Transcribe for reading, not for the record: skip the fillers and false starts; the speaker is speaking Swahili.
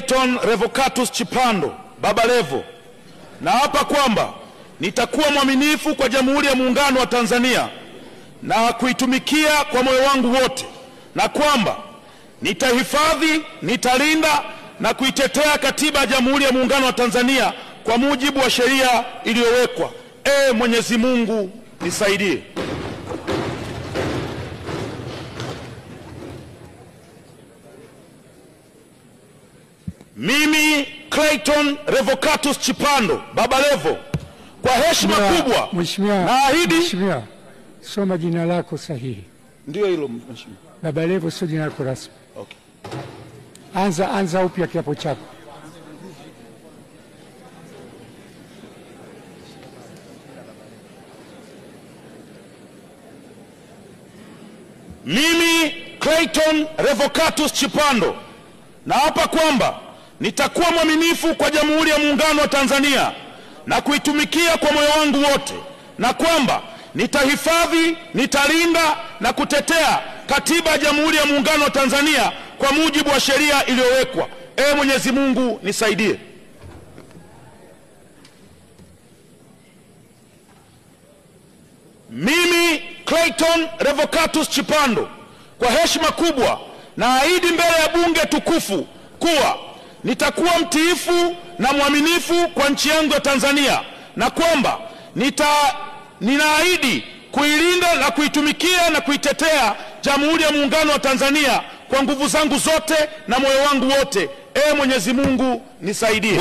Clayton Revocatus Chipando Baba Levo, naapa kwamba nitakuwa mwaminifu kwa Jamhuri ya Muungano wa Tanzania na kuitumikia kwa moyo wangu wote, na kwamba nitahifadhi, nitalinda na kuitetea Katiba ya Jamhuri ya Muungano wa Tanzania kwa mujibu wa sheria iliyowekwa. Mwenyezi Mungu nisaidie. Mimi Clayton Revocatus Chipando Baba Levo, kwa heshima kubwa naahidi. Mheshimiwa, soma jina lako sahihi. Ndio hilo mheshimiwa. Baba Levo sio jina lako rasmi. Okay. Anza upya kiapo chako. Mimi Clayton Revocatus Chipando naapa kwamba nitakuwa mwaminifu kwa Jamhuri ya Muungano wa Tanzania na kuitumikia kwa moyo wangu wote, na kwamba nitahifadhi, nitalinda na kutetea Katiba ya Jamhuri ya Muungano wa Tanzania kwa mujibu wa sheria iliyowekwa. Mwenyezi Mungu nisaidie. Mimi Clayton Revocatus Chipando, kwa heshima kubwa naahidi mbele ya bunge tukufu kuwa nitakuwa mtiifu na mwaminifu kwa nchi yangu ya Tanzania, na kwamba ninaahidi kuilinda na kuitumikia na kuitetea Jamhuri ya Muungano wa Tanzania kwa nguvu zangu zote na moyo wangu wote. Mwenyezi Mungu nisaidie.